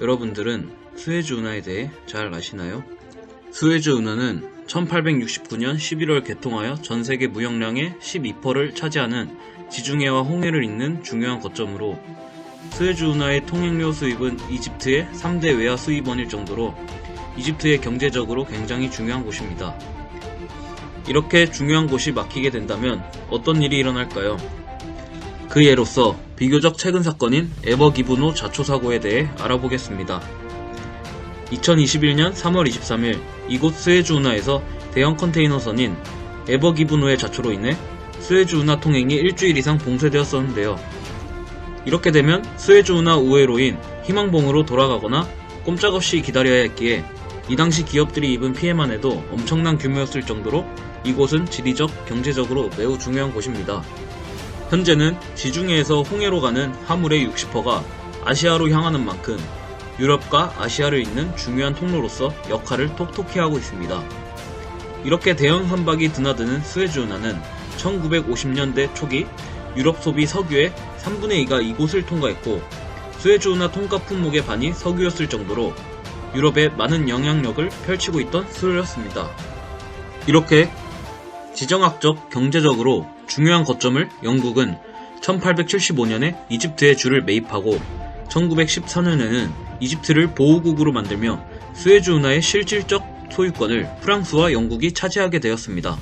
여러분들은 수에즈 운하에 대해 잘 아시나요? 수에즈 운하는 1869년 11월 개통하여 전세계 무역량의 12%를 차지하는 지중해와 홍해를 잇는 중요한 거점으로 수에즈 운하의 통행료 수입은 이집트의 3대 외화 수입원일 정도로 이집트의 경제적으로 굉장히 중요한 곳입니다. 이렇게 중요한 곳이 막히게 된다면 어떤 일이 일어날까요? 그 예로서 비교적 최근 사건인 에버기브노 자초사고에 대해 알아보겠습니다. 2021년 3월 23일 이곳 스에즈 운하에서 대형 컨테이너선인 에버기브노의 자초로 인해 스에즈 운하 통행이 일주일 이상 봉쇄되었었는데요. 이렇게 되면 스에즈 운하 우회로인 희망봉으로 돌아가거나 꼼짝없이 기다려야 했기에 이 당시 기업들이 입은 피해만 해도 엄청난 규모였을 정도로 이곳은 지리적, 경제적으로 매우 중요한 곳입니다. 현재는 지중해에서 홍해로 가는 화물의 60%가 아시아로 향하는 만큼 유럽과 아시아를 잇는 중요한 통로로서 역할을 톡톡히 하고 있습니다. 이렇게 대형 선박이 드나드는 스에즈 운하는 1950년대 초기 유럽 소비 석유의 3분의 2가 이곳을 통과했고 스에즈 운하 통가 품목의 반이 석유였을 정도로 유럽에 많은 영향력을 펼치고 있던 수로였습니다. 이렇게 지정학적, 경제적으로 중요한 거점을 영국은 1875년에 이집트에 주를 매입하고 1914년에는 이집트를 보호국으로 만들며 스에즈 운하의 실질적 소유권을 프랑스와 영국이 차지하게 되었습니다.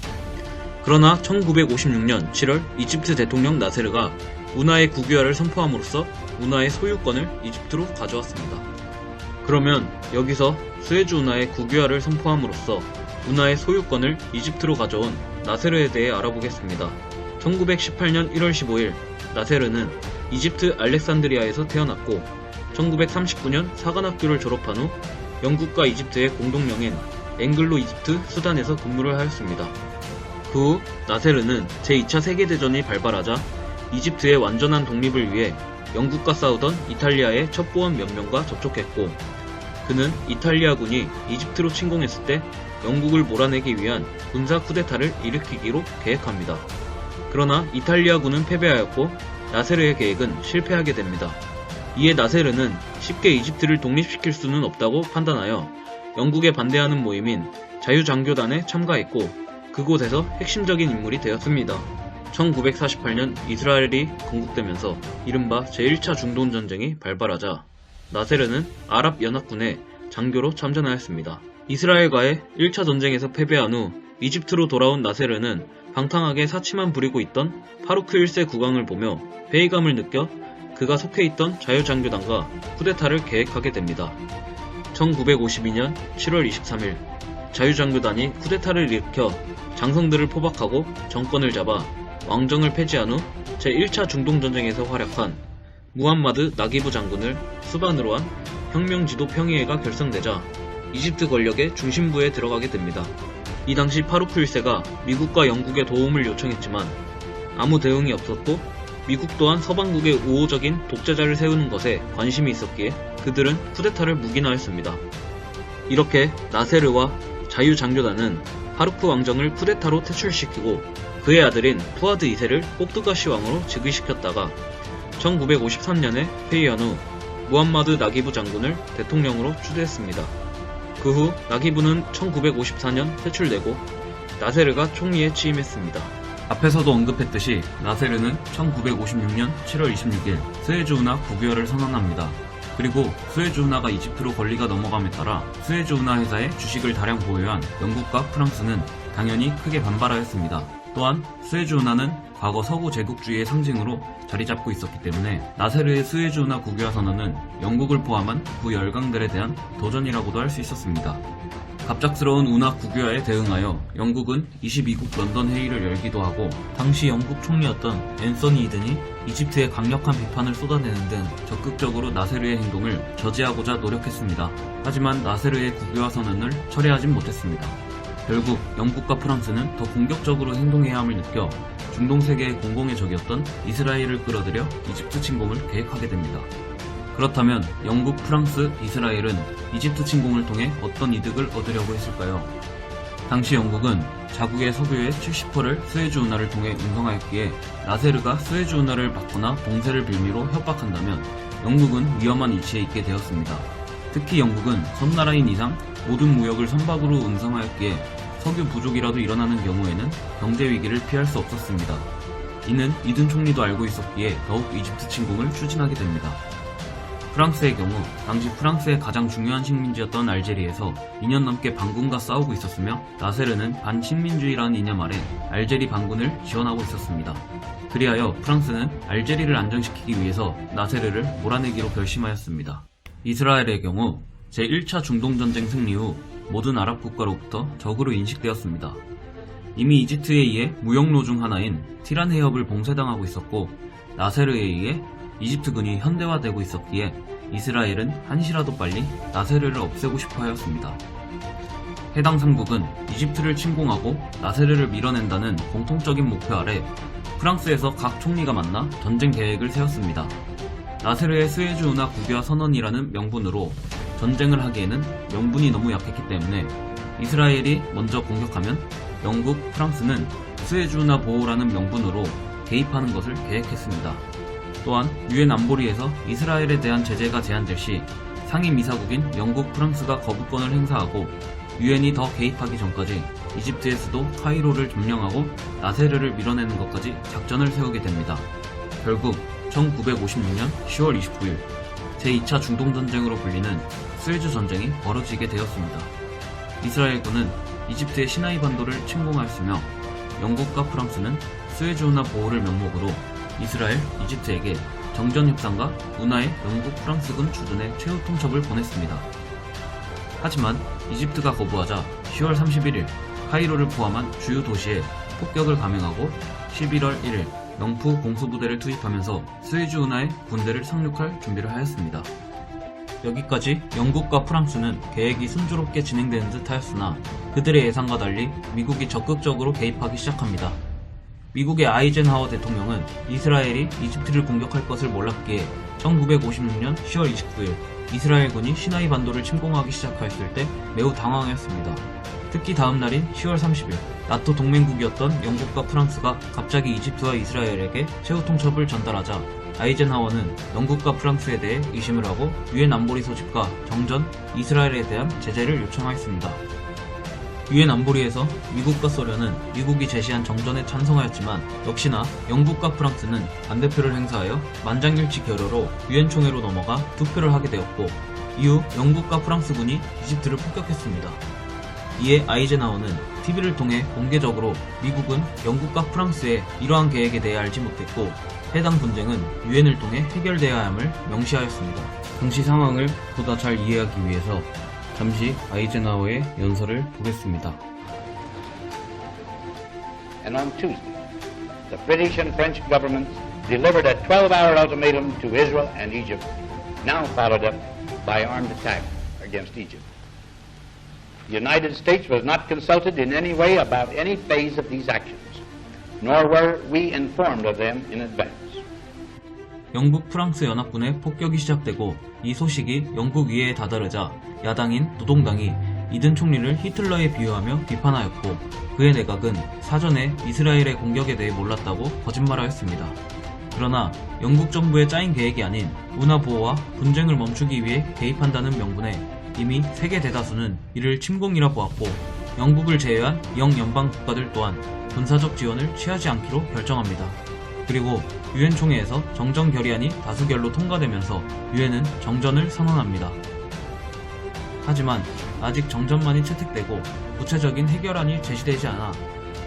그러나 1956년 7월 이집트 대통령 나세르가 운하의 국유화를 선포함으로써 운하의 소유권을 이집트로 가져왔습니다. 그러면 여기서 스에즈 운하의 국유화를 선포함으로써 운하의 소유권을 이집트로 가져온 나세르에 대해 알아보겠습니다. 1918년 1월 15일 나세르는 이집트 알렉산드리아에서 태어났고 1939년 사관학교를 졸업한 후 영국과 이집트의 공동명인 앵글로 이집트 수단에서 근무를 하였습니다. 그 후 나세르는 제2차 세계대전이 발발하자 이집트의 완전한 독립을 위해 영국과 싸우던 이탈리아의 첩보원 몇 명과 접촉했고 그는 이탈리아군이 이집트로 침공했을 때 영국을 몰아내기 위한 군사 쿠데타를 일으키기로 계획합니다. 그러나 이탈리아군은 패배하였고 나세르의 계획은 실패하게 됩니다. 이에 나세르는 쉽게 이집트를 독립시킬 수는 없다고 판단하여 영국에 반대하는 모임인 자유장교단에 참가했고 그곳에서 핵심적인 인물이 되었습니다. 1948년 이스라엘이 건국되면서 이른바 제1차 중동전쟁이 발발하자 나세르는 아랍연합군의 장교로 참전하였습니다. 이스라엘과의 1차 전쟁에서 패배한 후 이집트로 돌아온 나세르는 방탕하게 사치만 부리고 있던 파루크 1세 국왕을 보며 회의감을 느껴 그가 속해 있던 자유장교단과 쿠데타를 계획하게 됩니다. 1952년 7월 23일 자유장교단이 쿠데타를 일으켜 장성들을 포박하고 정권을 잡아 왕정을 폐지한 후 제1차 중동전쟁에서 활약한 무함마드 나기부 장군을 수반으로 한 혁명지도 평의회가 결성되자 이집트 권력의 중심부에 들어가게 됩니다. 이 당시 파루크 1세가 미국과 영국의 도움을 요청했지만 아무 대응이 없었고 미국 또한 서방국의 우호적인 독재자를 세우는 것에 관심이 있었기에 그들은 쿠데타를 묵인하였습니다. 이렇게 나세르와 자유장교단은 파루크 왕정을 쿠데타로 퇴출시키고 그의 아들인 푸아드 2세를 꼭두가시 왕으로 즉위시켰다가 1953년에 회의한 후 무함마드 나기부 장군을 대통령으로 추대했습니다. 그 후 나기부는 1954년 퇴출되고 나세르가 총리에 취임했습니다. 앞에서도 언급했듯이 나세르는 1956년 7월 26일 스에즈 운하 국유화를 선언합니다. 그리고 스에즈 운하가 이집트로 권리가 넘어감에 따라 스에즈 운하 회사의 주식을 다량 보유한 영국과 프랑스는 당연히 크게 반발하였습니다. 또한 스에즈 운하는 과거 서구 제국주의의 상징으로 자리잡고 있었기 때문에 나세르의 스에즈 운하 국유화 선언은 영국을 포함한 부열강들에 대한 도전이라고도 할 수 있었습니다. 갑작스러운 운하 국유화에 대응하여 영국은 22국 런던 회의를 열기도 하고 당시 영국 총리였던 앤서니 이든이 이집트에 강력한 비판을 쏟아내는 등 적극적으로 나세르의 행동을 저지하고자 노력했습니다. 하지만 나세르의 국유화 선언을 철회하진 못했습니다. 결국 영국과 프랑스는 더 공격적으로 행동해야 함을 느껴 중동세계의 공공의 적이었던 이스라엘을 끌어들여 이집트 침공을 계획하게 됩니다. 그렇다면 영국, 프랑스, 이스라엘은 이집트 침공을 통해 어떤 이득을 얻으려고 했을까요? 당시 영국은 자국의 석유의 70%를 스에즈 운하를 통해 운송하였기에 나세르가 스에즈 운하를 막거나 봉쇄를 빌미로 협박한다면 영국은 위험한 위치에 있게 되었습니다. 특히 영국은 섬나라인 이상 모든 무역을 선박으로 운송하였기에 석유 부족이라도 일어나는 경우에는 경제 위기를 피할 수 없었습니다. 이는 이든 총리도 알고 있었기에 더욱 이집트 침공을 추진하게 됩니다. 프랑스의 경우 당시 프랑스의 가장 중요한 식민지였던 알제리에서 2년 넘게 반군과 싸우고 있었으며 나세르는 반식민주의라는 이념 아래 알제리 반군을 지원하고 있었습니다. 그리하여 프랑스는 알제리를 안정시키기 위해서 나세르를 몰아내기로 결심하였습니다. 이스라엘의 경우 제1차 중동전쟁 승리 후 모든 아랍 국가로부터 적으로 인식되었습니다. 이미 이집트에 의해 무역로 중 하나인 티란 해협을 봉쇄당하고 있었고 나세르에 의해 이집트군이 현대화되고 있었기에 이스라엘은 한시라도 빨리 나세르를 없애고 싶어 하였습니다. 해당 3국은 이집트를 침공하고 나세르를 밀어낸다는 공통적인 목표 아래 프랑스에서 각 총리가 만나 전쟁 계획을 세웠습니다. 나세르의 스에즈 운하 국유화 선언이라는 명분으로 전쟁을 하기에는 명분이 너무 약했기 때문에 이스라엘이 먼저 공격하면 영국, 프랑스는 스에즈 운하 보호라는 명분으로 개입하는 것을 계획했습니다. 또한 유엔 안보리에서 이스라엘에 대한 제재가 제한될 시 상임이사국인 영국, 프랑스가 거부권을 행사하고 유엔이 더 개입하기 전까지 이집트의 수도 카이로를 점령하고 나세르를 밀어내는 것까지 작전을 세우게 됩니다. 결국 1956년 10월 29일 제2차 중동전쟁으로 불리는 스에즈 전쟁이 벌어지게 되었습니다. 이스라엘군은 이집트의 시나이 반도를 침공하였으며 영국과 프랑스는 스에즈 운하 보호를 명목으로 이스라엘, 이집트에게 정전협상과 운하의 영국, 프랑스군 주둔의 최후 통첩을 보냈습니다. 하지만 이집트가 거부하자 10월 31일 카이로를 포함한 주요 도시에 폭격을 감행하고 11월 1일 영프 공수부대를 투입하면서 스에즈 운하에 군대를 상륙할 준비를 하였습니다. 여기까지 영국과 프랑스는 계획이 순조롭게 진행되는 듯 하였으나 그들의 예상과 달리 미국이 적극적으로 개입하기 시작합니다. 미국의 아이젠하워 대통령은 이스라엘이 이집트를 공격할 것을 몰랐기에 1956년 10월 29일 이스라엘군이 시나이 반도를 침공하기 시작하였을 때 매우 당황했습니다. 특히 다음 날인 10월 30일 나토 동맹국이었던 영국과 프랑스가 갑자기 이집트와 이스라엘에게 최후 통첩을 전달하자 아이젠하워는 영국과 프랑스에 대해 의심을 하고 유엔 안보리 소집과 정전, 이스라엘에 대한 제재를 요청하였습니다. 유엔 안보리에서 미국과 소련은 미국이 제시한 정전에 찬성하였지만 역시나 영국과 프랑스는 반대표를 행사하여 만장일치 결여로 유엔 총회로 넘어가 투표를 하게 되었고 이후 영국과 프랑스군이 이집트를 폭격했습니다. 이에 아이젠하워는 TV를 통해 공개적으로 미국은 영국과 프랑스의 이러한 계획에 대해 알지 못했고 해당 분쟁은 유엔을 통해 해결되어야 함을 명시하였습니다. 당시 상황을 보다 잘 이해하기 위해서 잠시 아이젠하워의 연설을 보겠습니다. And on Tuesday, the British and French governments delivered a 12-hour ultimatum to Israel and Egypt, now followed up by armed attack against Egypt. The United States was not consulted in any way about any phase of these actions, nor were we informed of them in advance. 영국 프랑스 연합군의 폭격이 시작되고 이 소식이 영국 위에 다다르자 야당인 노동당이 이든 총리를 히틀러에 비유하며 비판하였고 그의 내각은 사전에 이스라엘의 공격에 대해 몰랐다고 거짓말하였습니다. 그러나 영국 정부의 짜인 계획이 아닌 운하 보호와 분쟁을 멈추기 위해 개입한다는 명분에 이미 세계 대다수는 이를 침공이라 보았고 영국을 제외한 영연방 국가들 또한 군사적 지원을 취하지 않기로 결정합니다. 그리고 유엔 총회에서 정전 결의안이 다수결로 통과되면서 유엔은 정전을 선언합니다. 하지만 아직 정전만이 채택되고 구체적인 해결안이 제시되지 않아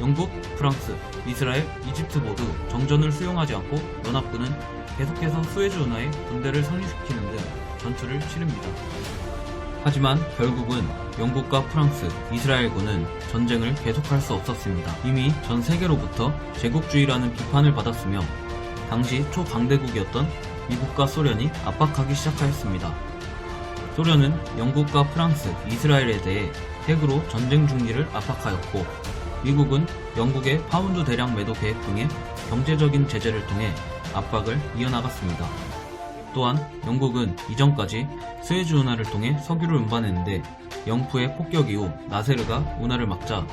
영국, 프랑스, 이스라엘, 이집트 모두 정전을 수용하지 않고 연합군은 계속해서 스에즈 운하에 군대를 상륙시키는 등 전투를 치릅니다. 하지만 결국은 영국과 프랑스, 이스라엘군은 전쟁을 계속할 수 없었습니다. 이미 전 세계로부터 제국주의라는 비판을 받았으며 당시 초강대국이었던 미국과 소련이 압박하기 시작하였습니다. 소련은 영국과 프랑스, 이스라엘에 대해 핵으로 전쟁 중지를 압박하였고 미국은 영국의 파운드 대량 매도 계획 등의 경제적인 제재를 통해 압박을 이어나갔습니다. 또한 영국은 이전까지 스에즈 운하를 통해 석유를 운반했는데 영프의 폭격 이후 나세르가 운하를 막자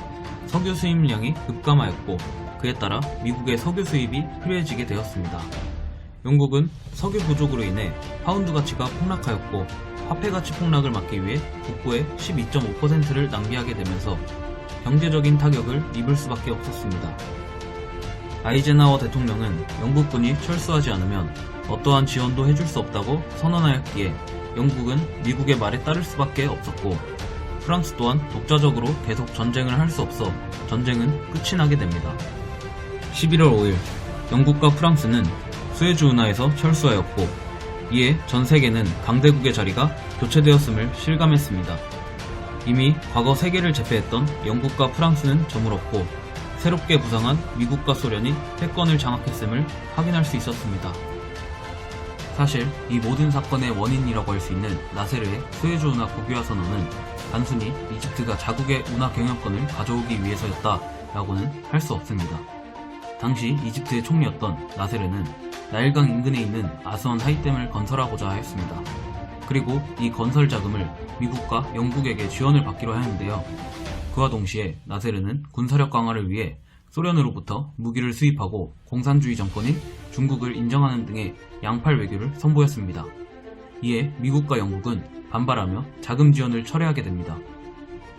석유 수입량이 급감하였고 그에 따라 미국의 석유 수입이 필요해지게 되었습니다. 영국은 석유 부족으로 인해 파운드 가치가 폭락하였고 화폐 가치 폭락을 막기 위해 국고의 12.5%를 낭비하게 되면서 경제적인 타격을 입을 수밖에 없었습니다. 아이젠하워 대통령은 영국군이 철수하지 않으면 어떠한 지원도 해줄 수 없다고 선언하였기에 영국은 미국의 말에 따를 수밖에 없었고, 프랑스 또한 독자적으로 계속 전쟁을 할 수 없어 전쟁은 끝이 나게 됩니다. 11월 5일 영국과 프랑스는 수에즈 운하에서 철수하였고, 이에 전 세계는 강대국의 자리가 교체되었음을 실감했습니다. 이미 과거 세계를 제패했던 영국과 프랑스는 저물었고, 새롭게 부상한 미국과 소련이 패권을 장악했음을 확인할 수 있었습니다. 사실 이 모든 사건의 원인이라고 할 수 있는 나세르의 수에즈 운하 국유화 선언은 단순히 이집트가 자국의 운하 경영권을 가져오기 위해서였다라고는 할 수 없습니다. 당시 이집트의 총리였던 나세르는 나일강 인근에 있는 아스원 하이댐을 건설하고자 하였습니다. 그리고 이 건설 자금을 미국과 영국에게 지원을 받기로 하였는데요. 그와 동시에 나세르는 군사력 강화를 위해 소련으로부터 무기를 수입하고 공산주의 정권인 중국을 인정하는 등의 양팔 외교를 선보였습니다. 이에 미국과 영국은 반발하며 자금 지원을 철회하게 됩니다.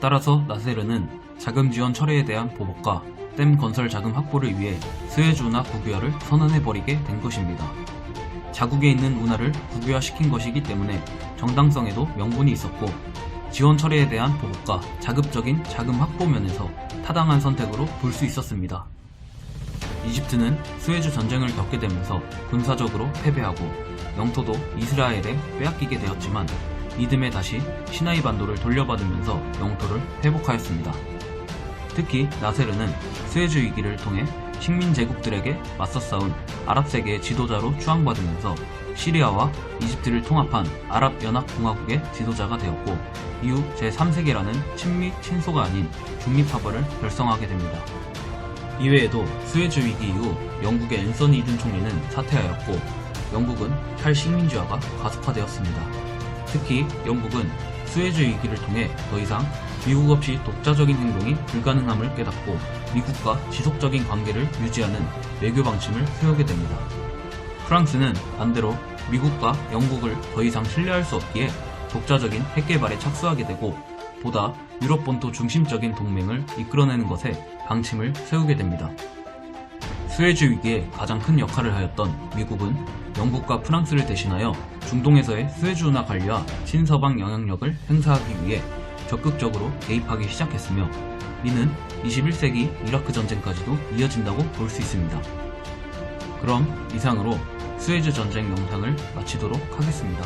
따라서 나세르는 자금 지원 철회에 대한 보복과 댐 건설 자금 확보를 위해 수에즈 운하 국유화를 선언해버리게 된 것입니다. 자국에 있는 운하를 국유화시킨 것이기 때문에 정당성에도 명분이 있었고, 지원 철회에 대한 보복과 자급적인 자금 확보 면에서 타당한 선택으로 볼 수 있었습니다. 이집트는 수에즈 전쟁을 겪게 되면서 군사적으로 패배하고 영토도 이스라엘에 빼앗기게 되었지만 이듬해 다시 시나이 반도를 돌려받으면서 영토를 회복하였습니다. 특히 나세르는 수에즈 위기를 통해 식민 제국들에게 맞서 싸운 아랍 세계의 지도자로 추앙받으면서 시리아와 이집트를 통합한 아랍연합공화국의 지도자가 되었고, 이후 제3세계라는 친미 친소가 아닌 중립화벌을 결성하게 됩니다. 이외에도 수에즈 위기 이후 영국의 앤서니 이든 총리는 사퇴하였고, 영국은 탈식민지화가 가속화되었습니다. 특히 영국은 수에즈 위기를 통해 더 이상 미국 없이 독자적인 행동이 불가능함을 깨닫고 미국과 지속적인 관계를 유지하는 외교 방침을 세우게 됩니다. 프랑스는 반대로 미국과 영국을 더 이상 신뢰할 수 없기에 독자적인 핵 개발에 착수하게 되고, 보다 유럽 본토 중심적인 동맹을 이끌어내는 것에 방침을 세우게 됩니다. 수에즈 위기에 가장 큰 역할을 하였던 미국은 영국과 프랑스를 대신하여 중동에서의 수에즈 운하 관리와 친서방 영향력을 행사하기 위해 적극적으로 개입하기 시작했으며, 이는 21세기 이라크 전쟁까지도 이어진다고 볼 수 있습니다. 그럼 이상으로 수에즈 전쟁 영상을 마치도록 하겠습니다.